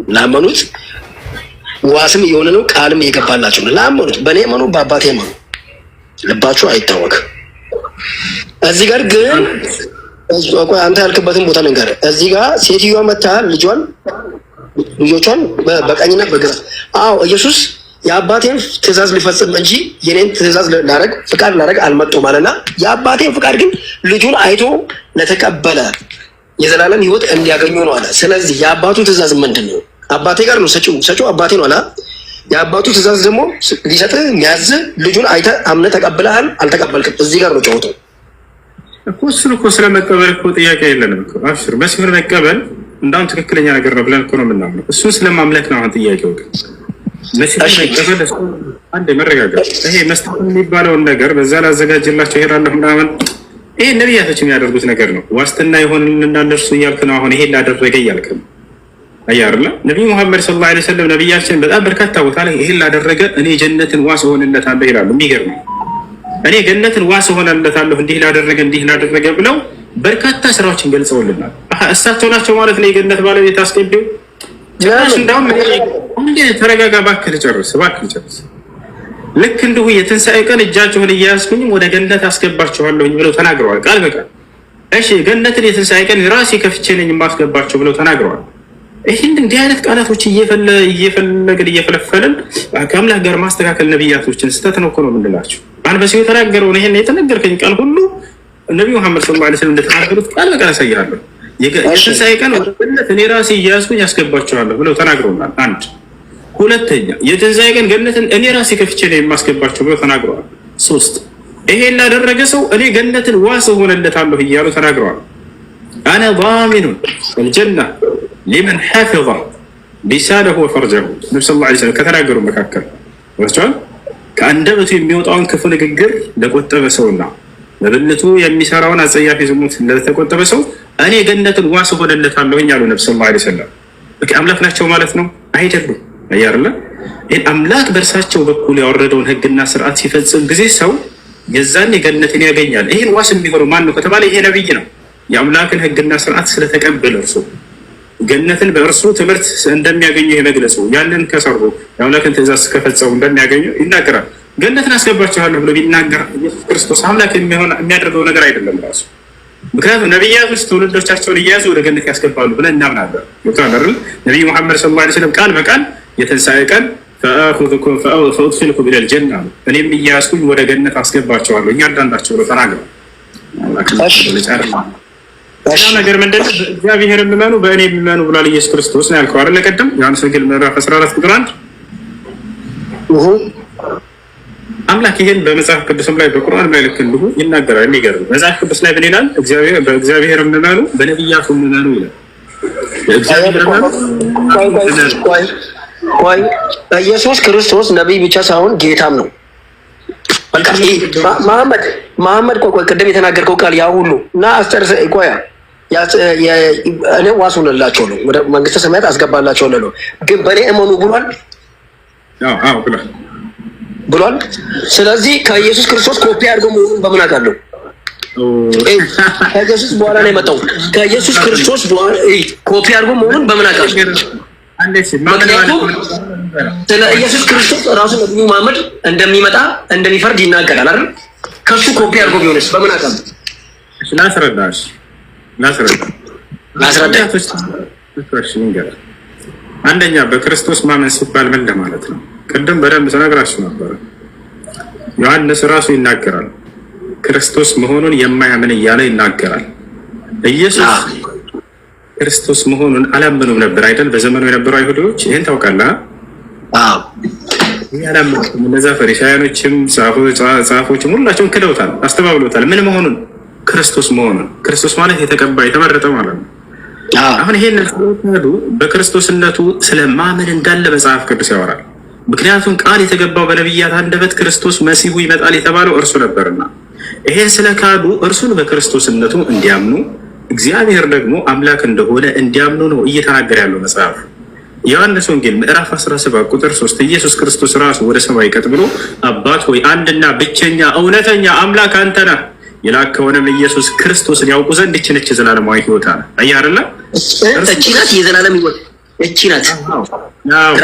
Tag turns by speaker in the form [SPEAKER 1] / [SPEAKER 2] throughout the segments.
[SPEAKER 1] ላመኑት ዋስም የሆነ ነው፣ ቃልም እየገባላቸው ነው። ላመኑት በእኔ መኑ በአባቴ መኑ፣ ልባችሁ አይታወክ። እዚህ ጋር ግን አንተ ያልክበትን ቦታ ነገር እዚህ ጋር ሴትዮዋ መታ ልጆቿን በቀኝና በግራ ኢየሱስ የአባቴን ትእዛዝ ሊፈጽም እንጂ የኔን ትእዛዝ ፍቃድ ላደርግ አልመጡም አለና የአባቴን ፍቃድ ግን ልጁን አይቶ ለተቀበለ የዘላለም ሕይወት እንዲያገኙ ነው አለ። ስለዚህ የአባቱ ትእዛዝ ምንድን ነው? አባቴ ጋር ነው ሰጪው አባቴ ነው አለ። የአባቱ ትእዛዝ ደግሞ ሊሰጥ የሚያዝ ልጁን አይተህ አምነህ ተቀብለሃል አልተቀበልክም፣ እዚህ ጋር ነው ጨዋታው
[SPEAKER 2] እኮ። እሱን እኮ ስለመቀበል እኮ ጥያቄ የለንም እኮ። አብሽር መሲሁን መቀበል እንዳውም ትክክለኛ ነገር ነው ብለን እኮ ነው የምናምነው። እሱን ስለማምለክ ነው አሁን ጥያቄው። ግን መሲሁን መቀበል አንድ መረጋጋት፣ ይሄ መስጠት የሚባለውን ነገር በዛ ላዘጋጅላቸው እሄዳለሁ ምናምን፣ ይሄ ነቢያቶች የሚያደርጉት ነገር ነው። ዋስትና ይሆንልና እነርሱ እያልክ ነው አሁን ይሄን ላደረገ እያልክ ነው። አያርላ ነቢዩ ሙሐመድ ሰለላሁ ዐለይሂ ወሰለም ነቢያችን በጣም በርካታ ቦታ ላይ ይሄን ላደረገ እኔ ጀነትን ዋስ እሆንለታለሁ ይላሉ። የሚገርም እኔ ገነትን ዋስ እሆንለታለሁ እንዲህ ላደረገ ብለው በርካታ ስራዎችን ገልጸውልናል። እሳቸው ናቸው ማለት ነው የገነት ባለቤት አስገቢው። እንዳውም እንዴ ተረጋጋ፣ እባክህ ልጨርስ። ልክ እንዲሁ የትንሣኤ ቀን እጃቸውን እያያዝኩኝ ወደ ገነት አስገባችኋለሁኝ ብለው ተናግረዋል፣ ቃል በቃል። እሺ ገነትን የትንሣኤ ቀን ራሴ ከፍቼ ነኝ የማስገባቸው ብለው ተናግረዋል። ይህን እንዲህ አይነት ቃላቶች እየፈለፈልን ከአምላክ ጋር ማስተካከል ነቢያቶችን ስህተት ነው እኮ ነው የምንላቸው። አንበሲው የተናገረውን ይሄን የተነገርከኝ ቃል ሁሉ ነቢዩ መሐመድ ሰለላሁ ዐለይሂ ወሰለም እንደተናገሩት ቃል በቃል ያሳያለሁ። የትንሣኤ ቀን ወደ ገነት እኔ ራሴ እያያዝኩኝ ያስገባቸዋለሁ ብለው ተናግረውናል። አንድ ሁለተኛ የትንሣኤ ቀን ገነትን እኔ ራሴ ከፍቼ ነው የማስገባቸው ብለው ተናግረዋል። ሶስት ይሄን ላደረገ ሰው እኔ ገነትን ዋስ እሆንለታለሁ እያሉ ተናግረዋል። አነ ዳሚኑን አልጀና ሊመን ሐፊظ ሊሳነሁ ወፈርጀሁ ነብዩ ሰለላሁ ዐለይሂ ወሰለም ከተናገሩ መካከል ወስቷል። ከአንደበቱ የሚወጣውን ክፉ ንግግር ለቆጠበ ሰውና በብልቱ የሚሰራውን አጸያፊ ዝሙት ለተቆጠበ ሰው እኔ ገነትን ዋስ እሆንለታለሁ ያሉ ነብዩ ሰለላሁ ዐለይሂ ወሰለም አምላክ ናቸው ማለት ነው አይደሉም? አያርለ ይሄን አምላክ በእርሳቸው በኩል ያወረደውን ሕግና ስርዓት ሲፈጽም ጊዜ ሰው የዛን ገነትን ያገኛል። ይሄን ዋስ የሚሆነው ማን ነው ከተባለ ይሄ ነብይ ነው። የአምላክን ሕግና ስርዓት ስለተቀበለ እርሱ ገነትን በእርሱ ትምህርት እንደሚያገኙ የመግለጹ ያንን ከሰሩ የአምላክን ትእዛዝ ከፈጸሙ እንደሚያገኙ ይናገራል። ገነትን አስገባችኋለሁ ብሎ ቢናገር ኢየሱስ ክርስቶስ አምላክ የሚያደርገው ነገር አይደለም ራሱ። ምክንያቱም ነቢያቶች ትውልዶቻቸውን እያያዙ ወደ ገነት ያስገባሉ ብለን እናምናለን። ነቢዩ ሙሐመድ ሰለላሁ ዐለይሂ ወሰለም ቃል በቃል የትንሣኤ ቀን ፈኡድኺልኩም ኢለል ጀና እኔም እያያዝኩኝ ወደ ገነት አስገባቸዋለሁ እያንዳንዳቸው ብሎ ተናግረዋል። ሌላ ነገር ምንድን ነው? በእግዚአብሔር የሚመኑ በእኔ የሚመኑ ብሏል ኢየሱስ ክርስቶስ ነው ያልከው አይደል? ቀደም ዮሐንስ ወንጌል ምዕራፍ 14 ቁጥር 1 አምላክ ይሄን በመጽሐፍ ቅዱስም ላይ በቁርአን ላይ ልክ እንዲሁ ይናገራል። የሚገርም መጽሐፍ ቅዱስ ላይ ምን ይላል? በእግዚአብሔር የሚመኑ በነቢያቱ የሚመኑ ይላል።
[SPEAKER 1] ኢየሱስ ክርስቶስ ነቢይ ብቻ ሳይሆን ጌታም ነው። መሐመድ ቆይ ቅድም የተናገርከው ቃል ያ ሁሉ እና አስጨርሰ ቆያ እኔ ዋስ ሆነላቸው ነው ወደ መንግስተ ሰማያት አስገባላቸው ነው። ግን በእኔ እመኑ ብሏል። ስለዚህ ከኢየሱስ ክርስቶስ ኮፒ አድርጎ መሆኑን በምን አውቃለሁ? ከኢየሱስ በኋላ ነው የመጣው። ከኢየሱስ ክርስቶስ በኋላ ኮፒ አድርጎ መሆኑን በምን አውቃለሁ? ምክንያቱም ስለ ኢየሱስ ክርስቶስ ራሱ ነብዩ መሐመድ እንደሚመጣ እንደሚፈርድ ይናገራል አይደል? ከሱ ኮፒ አድርጎ ቢሆንስ በምን አውቃለሁ? ላስረዳሽ።
[SPEAKER 2] አንደኛ በክርስቶስ ማመን ሲባል ምን ለማለት ነው? ቅድም በደንብ ተነግራችሁ ነበር። ዮሐንስ ራሱ ይናገራል። ክርስቶስ መሆኑን የማያምን እያለ ይናገራል። ኢየሱስ ክርስቶስ መሆኑን አላመኑም ነበር አይደል? በዘመኑ የነበሩ አይሁዶች ይህን ታውቃለህ? ይህ አላመኑም። እነዛ ፈሪሳውያኖችም ጸሐፎችም ሁላቸውም ክደውታል፣ አስተባብሎታል። ምን መሆኑን? ክርስቶስ መሆኑን። ክርስቶስ ማለት የተቀባ የተመረጠ ማለት ነው። አሁን ይሄን ስለካዱ በክርስቶስነቱ ስለማመን እንዳለ መጽሐፍ ቅዱስ ያወራል። ምክንያቱም ቃል የተገባው በነቢያት አንደበት ክርስቶስ መሲሁ ይመጣል የተባለው እርሱ ነበርና፣ ይሄን ስለካዱ እርሱን በክርስቶስነቱ እንዲያምኑ እግዚአብሔር ደግሞ አምላክ እንደሆነ እንዲያምኑ ነው እየተናገረ ያለው መጽሐፍ። ዮሐንስ ወንጌል ምዕራፍ 17 ቁጥር 3 ኢየሱስ ክርስቶስ ራሱ ወደ ሰማይ ቀጥ ብሎ አባት ሆይ አንድና ብቸኛ እውነተኛ አምላክ አንተ ነህ፣ የላከውንም ኢየሱስ ክርስቶስን ያውቁ ዘንድ ይህች ነች የዘላለማዊ ሕይወት አለ። አየህ አይደለ?
[SPEAKER 1] እቺ ናት የዘላለም ሕይወት። እቺ ናት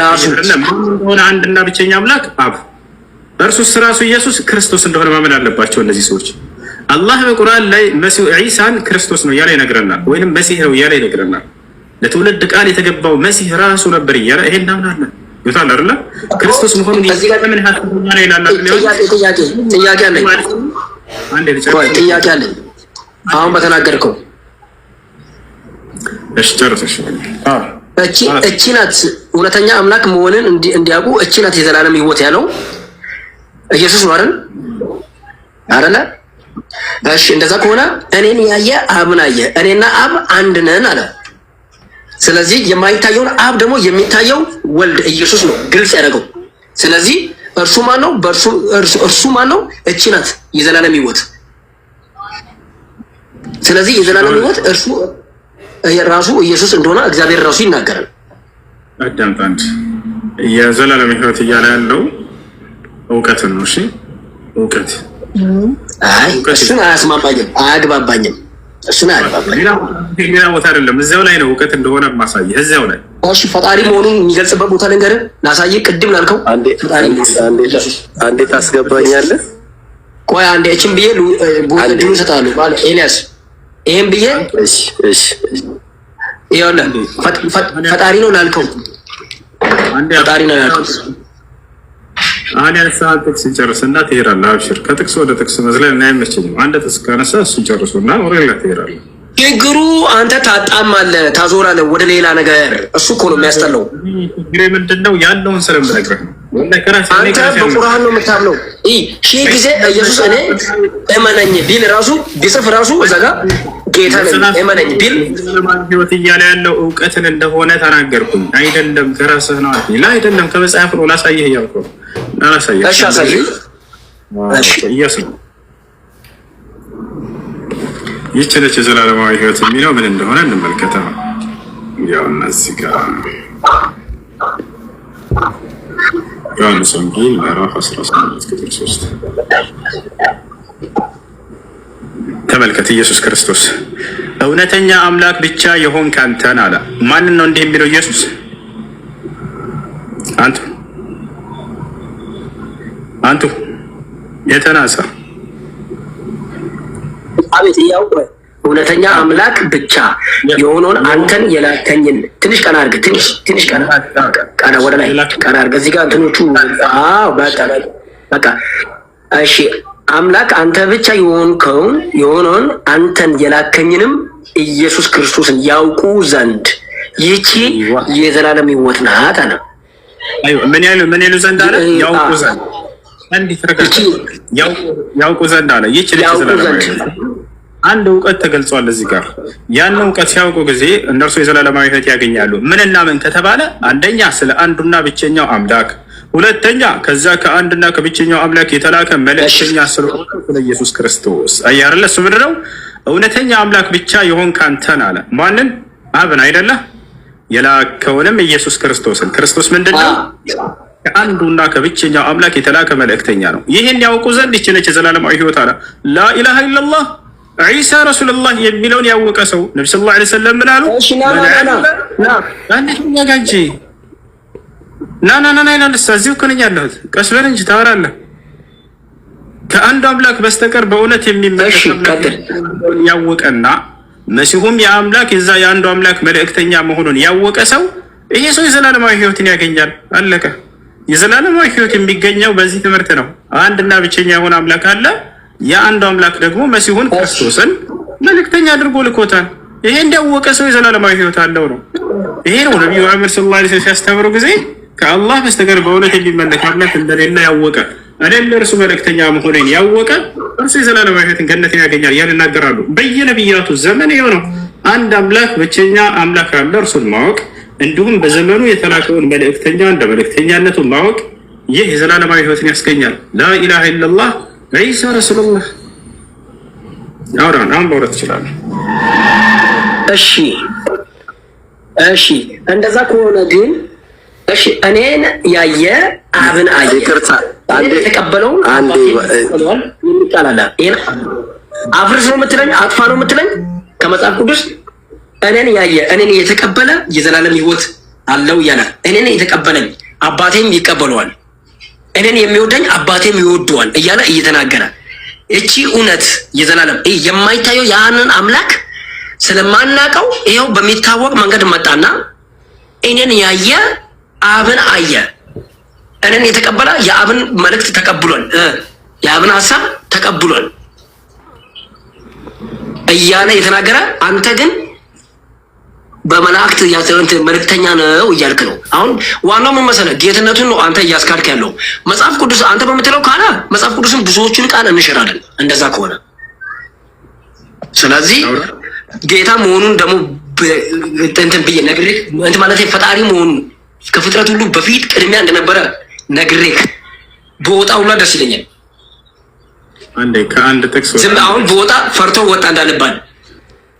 [SPEAKER 1] ራሱ
[SPEAKER 2] እንደሆነ አንድና ብቸኛ አምላክ አብ፣ እርሱስ ራሱ ኢየሱስ ክርስቶስ እንደሆነ ማመን አለባቸው እነዚህ ሰዎች። አላህ በቁርአን ላይ መሲሁ ዒሳን ክርስቶስ ነው እያለ ይነግረናል፣ ወይንም መሲህ ነው እያለ ይነግረናል። ለትውልድ ቃል የተገባው መሲህ ራሱ ነበር እያለ ይሄን እናምናለን። ይታል አይደለ? ክርስቶስ መሆኑን ምን ሀሳቡና ነው ይላል።
[SPEAKER 1] ጥያቄ አለኝ። ጥያቄ አለኝ አሁን በተናገርከው።
[SPEAKER 2] እሺ ጨርሰሽ።
[SPEAKER 1] እቺ ናት እውነተኛ አምላክ መሆንን እንዲያውቁ እቺ ናት የዘላለም ሕይወት ያለው ኢየሱስ ነው አይደል? አይደለ? እሺ እንደዛ ከሆነ እኔን ያየ አብን አየ፣ እኔና አብ አንድ ነን አለ። ስለዚህ የማይታየውን አብ ደግሞ የሚታየው ወልድ ኢየሱስ ነው ግልጽ ያደረገው። ስለዚህ እርሱ ማን ነው? እርሱ ማን ነው? እቺ ናት የዘላለም ሕይወት። ስለዚህ የዘላለም ሕይወት እርሱ ራሱ ኢየሱስ እንደሆነ እግዚአብሔር ራሱ ይናገራል።
[SPEAKER 2] አዳምጥ፣ አንድ የዘላለም ሕይወት እያለ ያለው እውቀትን ነው። እሺ እውቀት እሱን አያስማማኝም፣ አያግባባኝም። እሱን አያግባባኝም። ሌላ ቦታ አይደለም፣ እዚያው ላይ ነው እውቀት እንደሆነ ማሳየህ፣ እዚያው ላይ።
[SPEAKER 1] እሺ ፈጣሪ መሆኑን የሚገልጽበት ቦታ ልንገርህ፣ ላሳየህ። ቅድም ላልከው
[SPEAKER 3] አንዴ ታስገባኛለህ።
[SPEAKER 1] ቆይ አንዴ እቺን ብዬ ድሉ እሰጥሃለሁ ማለት ኤልያስ፣ ይሄን ብዬ
[SPEAKER 3] እሺ
[SPEAKER 1] ይኸውልህ፣ ፈጣሪ ነው ላልከው፣ ፈጣሪ ነው ላልከው
[SPEAKER 2] አንድ ያነሳህ ጥቅስ ጨርስና ትሄዳለህ። አብሽር፣ ከጥቅስ ወደ ጥቅስ መዝለል እና አይመቸኝም። አንድ ጥቅስ ካነሳ እሱን ጨርሱና ወሬላ ትሄዳለህ።
[SPEAKER 1] ችግሩ አንተ ታጣማለህ፣ ታዞራለህ ወደ ሌላ ነገር። እሱ እኮ ነው የሚያስጠላው።
[SPEAKER 2] ችግሬ ምንድን ነው? ያለውን ስለምነግርህ ነው።
[SPEAKER 1] አንተ በቁርአን ነው የምታምነው። ሺህ ጊዜ ኢየሱስ እኔ እመነኝ ቢል ራሱ ቢጽፍ ራሱ እዛ ጋር ጌታ ነኝ እመነኝ ቢል
[SPEAKER 2] ሕይወት እያለ ያለው እውቀትን እንደሆነ ተናገርኩኝ። አይደለም ከራስህ ነው አይደል? አይደለም ከመጽሐፍ ነው። ላሳየህ እያልኩህ ነው። ላሳየህ።
[SPEAKER 1] እሺ አሳየኝ። እሺ
[SPEAKER 2] ኢየሱስ ይህች ነች የዘላለማዊ ሕይወት የሚለው ምን እንደሆነ እንመልከተው። ያው እነዚህ ጋር ዮሐንስ ወንጌል ምዕራፍ 18 ቁጥር 3 ተመልከት። ኢየሱስ ክርስቶስ እውነተኛ አምላክ ብቻ የሆንክ አንተን አለ። ማንን ነው እንዲህ የሚለው ኢየሱስ? አንቱ የተናጸ
[SPEAKER 1] አቤት ያው እውነተኛ አምላክ ብቻ የሆነውን አንተን የላከኝን ትንሽ ቀና አድርግ፣ ትንሽ ቀና ወደ ላይ ቀና አድርግ። እዚህ ጋር እንትኖቹ በቃ እሺ። አምላክ አንተ ብቻ የሆነውን አንተን የላከኝንም ኢየሱስ ክርስቶስን ያውቁ ዘንድ ይህቺ የዘላለም ሕይወት ናት አለ።
[SPEAKER 2] ምን ያሉ ዘንድ አለ? ያውቁ ዘንድ ያውቁ ዘንድ አለ። ይህቺ አንድ እውቀት ተገልጿል እዚህ ጋር። ያን እውቀት ሲያውቁ ጊዜ እነርሱ የዘላለማዊ ሕይወት ያገኛሉ። ምንና ምን ከተባለ አንደኛ ስለ አንዱና ብቸኛው አምላክ፣ ሁለተኛ ከዛ ከአንድና ከብቸኛው አምላክ የተላከ መልእክተኛ ስለሆነ ስለ ኢየሱስ ክርስቶስ። አየህ አይደለ? እሱ ምንድን ነው? እውነተኛ አምላክ ብቻ የሆንክ አንተን አለ። ማንን? አብን አይደለ? የላከውንም ኢየሱስ ክርስቶስን። ክርስቶስ ምንድን ነው? ከአንዱና ከብቸኛው አምላክ የተላከ መልእክተኛ ነው። ይህን ያውቁ ዘንድ ይህች ነች የዘላለማዊ ሕይወት አለ። ላኢላሃ ኢለላህ ዒሳ ረሱሉላህ የሚለውን ያወቀ ሰው ነቢ ሰለላሁ ዐለይሂ ወሰለም ምን አሉ? ና እዚሁ እኮ ነኝ ያለሁት። ቀስ በል እንጂ ታወራለህ። ከአንዱ አምላክ በስተቀር በእውነት የሚመለክ ያወቀና መሲሁም የአምላክ የዛ የአንዱ አምላክ መልእክተኛ መሆኑን ያወቀ ሰው ይሄ ሰው የዘላለማዊ ሕይወትን ያገኛል። አለቀ። የዘላለማዊ ሕይወት የሚገኘው በዚህ ትምህርት ነው። አንድና ብቸኛ የሆነ አምላክ አለ። የአንዱ አምላክ ደግሞ መሲሁን ክርስቶስን መልእክተኛ አድርጎ ልኮታል። ይሄ እንዲያወቀ ሰው የዘላለማዊ ሕይወት አለው ነው። ይሄ ነው ነቢዩ መሐመድ ሰለላሁ ዐለይሂ ወሰለም ሲያስተምሩ ጊዜ ከአላህ በስተቀር በእውነት የሚመለክ አምላክ እንደሌለ ያወቀ እኔም ለእርሱ መልእክተኛ መሆኔን ያወቀ እርሱ የዘላለማዊ ሕይወትን ገነትን ያገኛል እያሉ ይናገራሉ። በየነቢያቱ ዘመን የሆነው አንድ አምላክ ብቸኛ አምላክ አለ፣ እርሱን ማወቅ እንዲሁም በዘመኑ የተላከውን መልእክተኛ እንደ መልእክተኛነቱ ማወቅ ይህ የዘላለማዊ ሕይወትን ያስገኛል። ላኢላሃ ኢለላህ ዒሳ ረሱሉላህ። አሁን ማውራት ትችላለህ።
[SPEAKER 1] እሺ እንደዛ ከሆነ ግን እሺ እኔን ያየ አብን አየ። የተቀበለውን አፍርስ ነው የምትለኝ? አጥፋ ነው የምትለኝ? ከመጽሐፍ ቅዱስ እኔን ያየ እኔን የተቀበለ የዘላለም ሕይወት አለው እያለ እኔን የተቀበለኝ አባቴም ይቀበለዋል፣ እኔን የሚወደኝ አባቴም ይወደዋል እያለ እየተናገረ እቺ እውነት የዘላለም የማይታየው ያንን አምላክ ስለማናቀው ይኸው በሚታወቅ መንገድ መጣና እኔን ያየ አብን አየ፣ እኔን የተቀበለ የአብን መልእክት ተቀብሏል፣ የአብን ሀሳብ ተቀብሏል እያለ የተናገረ አንተ ግን በመላእክት ያዘንተ መልእክተኛ ነው እያልክ ነው። አሁን ዋናው ምን መሰለህ? ጌትነቱን ነው አንተ እያስካድክ ያለው። መጽሐፍ ቅዱስ አንተ በምትለው ካለ መጽሐፍ ቅዱስን ብዙዎቹን ቃል እንሽራለን እንደዛ ከሆነ። ስለዚህ ጌታ መሆኑን ደግሞ እንትን ብዬ ነግሬህ እንትን ማለት ፈጣሪ መሆኑን ከፍጥረት ሁሉ በፊት ቅድሚያ እንደነበረ ነግሬህ በወጣ ሁላ ደስ ይለኛል።
[SPEAKER 2] አንዴ ከአንድ ጥቅስ
[SPEAKER 1] ዝም አሁን በወጣ ፈርቶ ወጣ እንዳለባል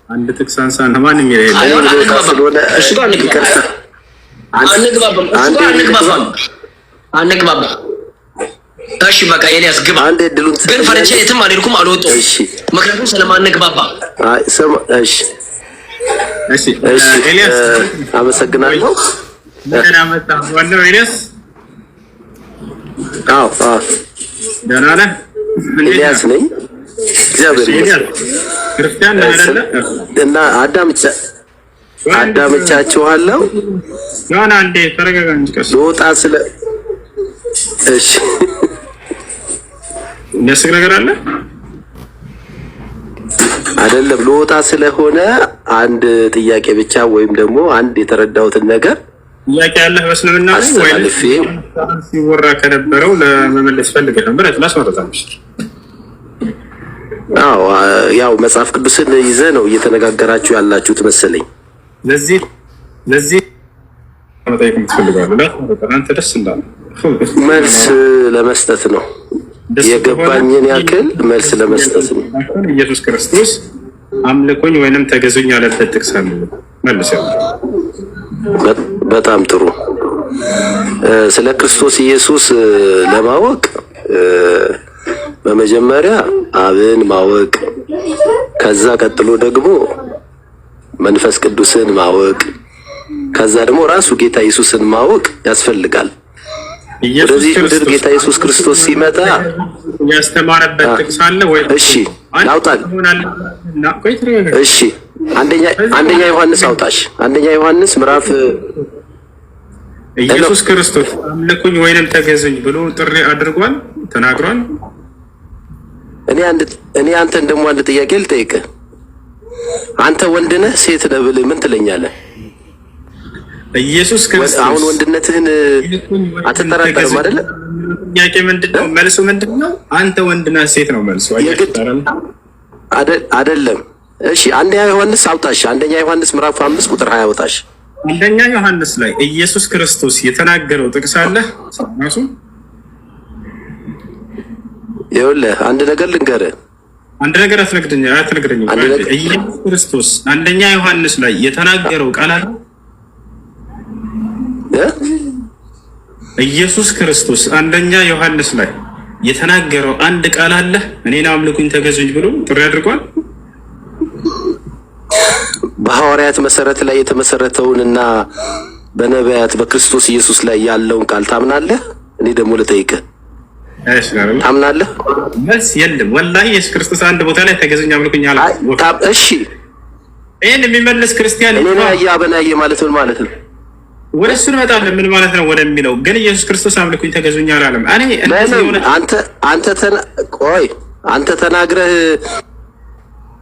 [SPEAKER 2] አንድ ጥቅስ አንሳና ማንም ይሄ
[SPEAKER 1] አንግባባ። እሺ በቃ ኤልያስ ግባ።
[SPEAKER 3] አንድ እድሉን
[SPEAKER 1] ግን ፈረንቼ የትም አልሄድኩም አልወጣሁም። እሺ ምክንያቱም ስለማንግባባ።
[SPEAKER 3] አይ ሰማ። እሺ
[SPEAKER 2] እሺ ኤልያስ
[SPEAKER 3] አመሰግናለሁ።
[SPEAKER 2] ደህና መጣህ ወንድም ኤልያስ።
[SPEAKER 3] አዎ
[SPEAKER 2] ደህና ነህ?
[SPEAKER 3] ኤልያስ ነኝ። እግዚአብሔር ይመስገን።
[SPEAKER 2] ክርስቲያን ነህ አይደለ?
[SPEAKER 3] እና አዳምጫችኋለሁ።
[SPEAKER 2] ያን አንዴ ተረጋጋ እንጂ ቀስ
[SPEAKER 3] ልወጣ ስለ እሺ
[SPEAKER 2] የሚያስቅ ነገር አለ
[SPEAKER 3] አይደለም። ልወጣ ስለሆነ አንድ ጥያቄ ብቻ ወይም ደግሞ አንድ የተረዳሁትን ነገር
[SPEAKER 2] ጥያቄ ያለህ በእስልምና
[SPEAKER 3] ወይስ
[SPEAKER 2] ሲወራ ከነበረው ለመመለስ ፈልገህ ነበር? ላስመረጣምሽ?
[SPEAKER 3] አዎ ያው መጽሐፍ ቅዱስን ይዘህ ነው እየተነጋገራችሁ ያላችሁት መሰለኝ።
[SPEAKER 2] ለዚህ መጠየቅ የምትፈልጋለህ? አንተ ደስ እንዳለ
[SPEAKER 3] መልስ ለመስጠት ነው የገባኝን ያክል መልስ ለመስጠት ነው።
[SPEAKER 2] ኢየሱስ ክርስቶስ አምልኮኝ ወይንም ተገዙኝ ያለበት ጥቅስ አለ? መልስ ያው
[SPEAKER 3] በጣም ጥሩ። ስለ ክርስቶስ ኢየሱስ ለማወቅ በመጀመሪያ አብን ማወቅ፣ ከዛ ቀጥሎ ደግሞ መንፈስ ቅዱስን ማወቅ፣ ከዛ ደግሞ ራሱ ጌታ ኢየሱስን ማወቅ ያስፈልጋል። ወደዚህ ምድር ጌታ ኢየሱስ ክርስቶስ ሲመጣ
[SPEAKER 2] ያስተማረበት ጥቅስ አለ ወይ?
[SPEAKER 3] እሺ አውጣል። እሺ አንደኛ ዮሐንስ አውጣሽ። አንደኛ ዮሐንስ ምዕራፍ
[SPEAKER 2] ኢየሱስ ክርስቶስ አምልኩኝ ወይንም ተገዙኝ ብሎ ጥሪ አድርጓል፣ ተናግሯል።
[SPEAKER 3] እኔ አንተን ደግሞ አንድ ጥያቄ ልጠይቅህ። አንተ ወንድ ነህ ሴት ነህ ብለህ ምን ትለኛለህ?
[SPEAKER 2] ኢየሱስ ክርስቶስ
[SPEAKER 3] አሁን ወንድነትህን አትጠራጠርም አይደለ?
[SPEAKER 2] ጥያቄ ምንድነው? መልሱ ምንድነው? አንተ ወንድ ነህ ሴት ነው መልሱ
[SPEAKER 3] አይደለም። እሺ አንደኛ ዮሐንስ አውጣሽ። አንደኛ ዮሐንስ ምዕራፍ 5 ቁጥር 20 አውጣሽ።
[SPEAKER 2] አንደኛ ዮሐንስ ላይ ኢየሱስ ክርስቶስ የተናገረው ጥቅስ አለ ራሱ።
[SPEAKER 3] ይኸውልህ አንድ ነገር ልንገርህ።
[SPEAKER 2] አንድ ነገር አትነግረኝም። ኢየሱስ ክርስቶስ አንደኛ ዮሐንስ ላይ የተናገረው ቃል አለ። ኢየሱስ ክርስቶስ አንደኛ ዮሐንስ ላይ የተናገረው አንድ ቃል አለ። እኔን አምልኩኝ ተገዙኝ ብሎ ጥሪ አድርጓል።
[SPEAKER 3] በሐዋርያት መሰረት ላይ የተመሰረተውንና በነቢያት በክርስቶስ ኢየሱስ ላይ ያለውን ቃል ታምናለህ? እኔ ደግሞ ልጠይቅህ፣ ታምናለህ?
[SPEAKER 2] መልስ የለም። ወላሂ ኢየሱስ ክርስቶስ አንድ ቦታ ላይ ተገዙኝ አምልኩኝ አለ።
[SPEAKER 3] እሺ
[SPEAKER 2] ይሄን የሚመልስ ክርስቲያን
[SPEAKER 3] እኔ ያበናየ ማለት ምን ማለት ነው?
[SPEAKER 2] ወደ እሱ እንመጣለን። ምን ማለት ነው ወደሚለው ግን ኢየሱስ ክርስቶስ አምልኩኝ ተገዙኝ አላለም። አንተ ተናግረህ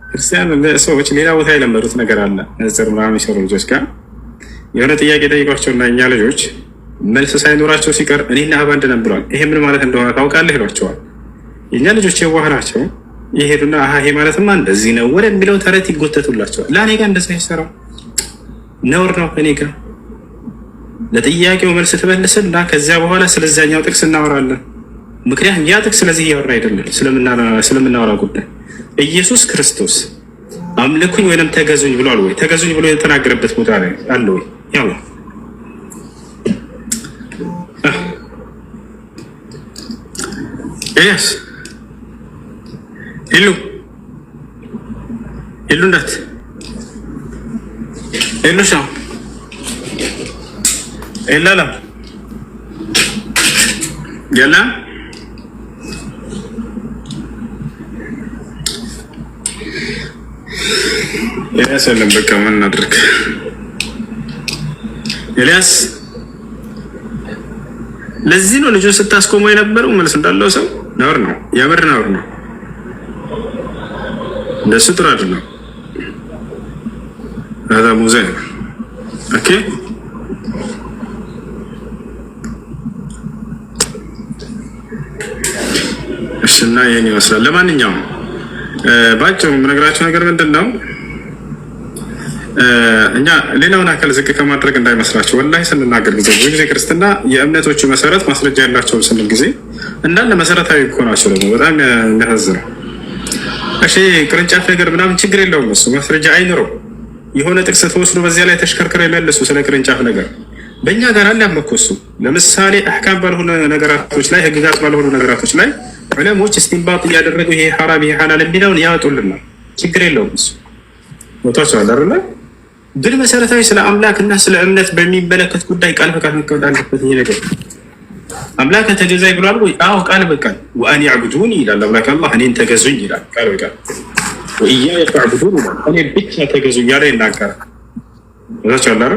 [SPEAKER 2] ክርስቲያን ሰዎች ሌላ ቦታ የለመዱት ነገር አለ። ነጽር ምናምን የሚሰሩ ልጆች ጋር የሆነ ጥያቄ ጠይቋቸውና እኛ ልጆች መልስ ሳይኖራቸው ሲቀር እኔና አባ ነን ብለዋል። ይሄ ምን ማለት እንደሆነ ታውቃለህ ይሏቸዋል። የእኛ ልጆች የዋህ ናቸው። ይሄዱና ይሄ ማለትማ እንደዚህ ነው ወደሚለው ተረት ይጎተቱላቸዋል። ለእኔ ጋር እንደዛ ይሰራው ነውር ነው። እኔ ጋር ለጥያቄው መልስ ትመልስና ከዚያ በኋላ ስለዛኛው ጥቅስ እናወራለን። ምክንያቱም ያ ጥቅስ ስለዚህ እያወራ አይደለም፣ ስለምናወራ ጉዳይ ኢየሱስ ክርስቶስ አምልኩኝ ወይንም ተገዙኝ ብሏል ወይ? ተገዙኝ ብሎ የተናገረበት ቦታ ላይ አለ ወይ? ያው ኤልያስ ሄሎ ይሉንዳት ይሉሻ ኢላላ ያላ ኤልያስ የለም። በቃ ምን እናድርግ? ኤልያስ ለዚህ ነው ልጁን ስታስቆመው የነበረው መልስ እንዳለው ሰው ነውር ነው፣ የምር ነውር ነው። እንደሱ ጥሩ አይደለም። هذا مو زين اوكي እሺና የኔ ይመስላል። ለማንኛውም ባጭሩ የምነግራችሁ ነገር ምንድነው? እኛ ሌላውን አካል ዝቅ ከማድረግ እንዳይመስላችሁ። ወላሂ ስንናገር ጊዜ ክርስትና የእምነቶቹ መሰረት ማስረጃ ያላቸው ስንል ጊዜ እንዳለ መሰረታዊ እኮ ናቸው። ደግሞ በጣም የሚያሳዝነው እሺ ቅርንጫፍ ነገር ምናምን ችግር የለውም፣ እሱ ማስረጃ አይኖረው። የሆነ ጥቅስ ተወስዶ በዚያ ላይ ተሽከርከረ ይመልሱ ስለ ቅርንጫፍ ነገር በእኛ ጋር አለ ያመኮሱ። ለምሳሌ አህካም ባልሆነ ነገራቶች ላይ ህግጋት ባልሆኑ ነገራቶች ላይ ዑለሞች እስቲንባጥ እያደረጉ ይሄ ሐራም ይሄ ሐላል የሚለውን ያወጡልናል። ችግር የለውም እሱ ወጣቻው አይደለ? ግን መሰረታዊ ስለ አምላክና ስለ እምነት በሚመለከት ጉዳይ ቃል በቃል መቀበል አለበት። ይሄ ነገር አምላክ ተገዛይ ብሏል ወይ? አዎ ቃል በቃል ወአን ያዕቡዱኒ ይላል አምላክ አላህ እኔን ተገዙኝ ይላል ቃል በቃል ወኢያየ ፈዕቡዱን እኔ ብቻ ተገዙኝ ያለ ይናገራል። ወጣቻው አይደለ?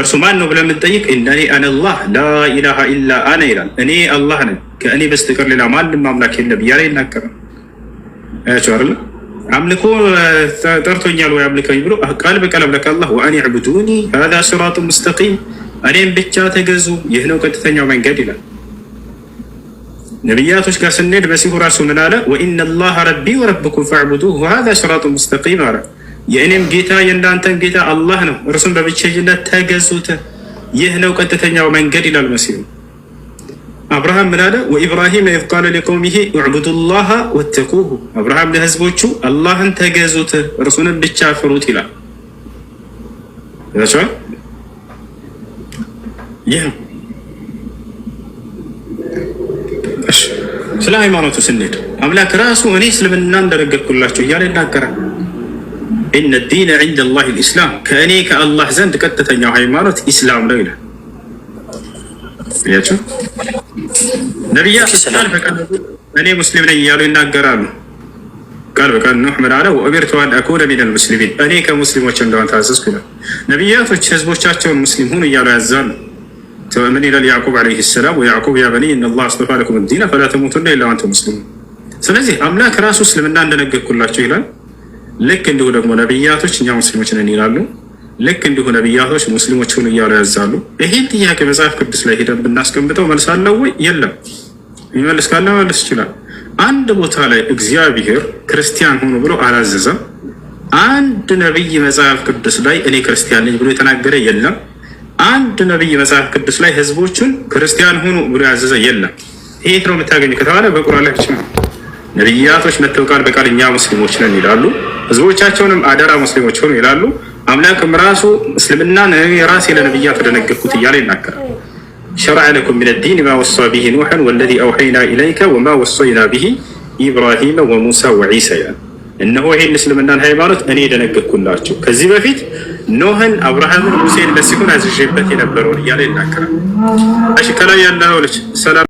[SPEAKER 2] እርሱ ማን ነው ብለን የምንጠይቅ እነኒ አነ አላህ ላ ኢላሃ ኢላ አነ ይላል። እኔ አላህ ነኝ ከእኔ በስተቀር ሌላ ማንም አምላክ የለም እያለ ይናገራል። አያችሁ አይደል? አምልኮ ጠርቶኛል ወይ አምልከኝ ብሎ ቃል በቃል አምላክ አላህ ወአን ያዕቡዱኒ ሀዛ ሲራጡን ሙስተቂም እኔም ብቻ ተገዙ ይህ ነው ቀጥተኛው መንገድ ይላል። ነቢያቶች ጋር ስንሄድ መሲሁ ራሱ ምን አለ? ወኢነ አላህ ረቢ ወረብኩም ፈዕቡዱሁ ሀዛ ሲራጡን ሙስተቂም አለ። የእኔም ጌታ የእናንተም ጌታ አላህ ነው፣ እርሱም በብቸኝነት ተገዙት ይህ ነው ቀጥተኛው መንገድ ይላል መሲሁ። አብርሃም ምን አለ? ወኢብራሂም ኢዝ ቃለ ሊቀውሚሂ እዕቡዱላህ ወተቁሁ አብርሃም ለህዝቦቹ አላህን ተገዙት እርሱንም ብቻ ፍሩት ይላል። እዛቻ ይህ ስለ ሃይማኖቱ ስንሄድ አምላክ ራሱ እኔ እስልምና እንደረገጥኩላችሁ እያለ ይናገራል። ኢነ ዲነ ዒንደ አላህ ልእስላም ከእኔ ከአላህ ዘንድ ቀጥተኛው ሃይማኖት ኢስላም ነው ይላል። ያቸው ነቢያት ቃል በቃል እኔ ሙስሊም ነኝ እያሉ ይናገራሉ። ቃል በቃል ኑህ ምን አለ? ወኡሚርቱ አን አኩነ ሚነል ሙስሊሚን እኔ ከሙስሊሞች እንደሆን ታዘዝኩ ይላል። ነቢያቶች ህዝቦቻቸውን ሙስሊም ሁኑ እያሉ ያዛሉ። ምን ይላል ያዕቁብ ዓለይሂ ሰላም? ወያዕቁብ ያ በኒ ኢነ አላህ አስጠፋ ለኩም ዲነ ፈላ ተሙቱነ ኢላ ወአንቱም ሙስሊሙን። ስለዚህ አምላክ ራሱ እስልምና እንደነገርኩላቸው ይላል። ልክ እንዲሁ ደግሞ ነቢያቶች እኛ ሙስሊሞች ነን ይላሉ። ልክ እንዲሁ ነቢያቶች ሙስሊሞች ሁኑ እያሉ ያዛሉ። ይህን ጥያቄ መጽሐፍ ቅዱስ ላይ ሄደን ብናስቀምጠው መልስ አለው ወይ? የለም። የሚመልስ ካለ መልስ ይችላል። አንድ ቦታ ላይ እግዚአብሔር ክርስቲያን ሁኑ ብሎ አላዘዘም። አንድ ነቢይ መጽሐፍ ቅዱስ ላይ እኔ ክርስቲያን ነኝ ብሎ የተናገረ የለም። አንድ ነቢይ መጽሐፍ ቅዱስ ላይ ህዝቦቹን ክርስቲያን ሁኑ ብሎ ያዘዘ የለም። ይሄት ነው የምታገኙ ከተባለ በቁርአን ላይ ብቻ ነው። ነቢያቶች መተው ቃል በቃል እኛ ሙስሊሞች ነን ይላሉ። ህዝቦቻቸውንም አደራ ሙስሊሞች ሆኑ ይላሉ። አምላክም ራሱ እስልምናን ራሴ ለነቢያት ደነገርኩት እያለ ይናገራል። ሸረዐ ለኩም ሚነ ዲን ማ ወሳ ቢሂ ኑሐን ወለዚ አውሐይና ኢለይከ ወማ ወሰይና ቢሂ ኢብራሂመ ወሙሳ ወዒሳ ይላል። እነሆ ይህን እስልምናን ሃይማኖት እኔ ደነገርኩላችሁ ከዚህ በፊት ኖህን፣ አብርሃምን፣ ሙሴን፣ መሲሁን አዝዤበት የነበረውን እያለ ይናገራል። እሺ ከላይ ያለው ልጅ ሰላም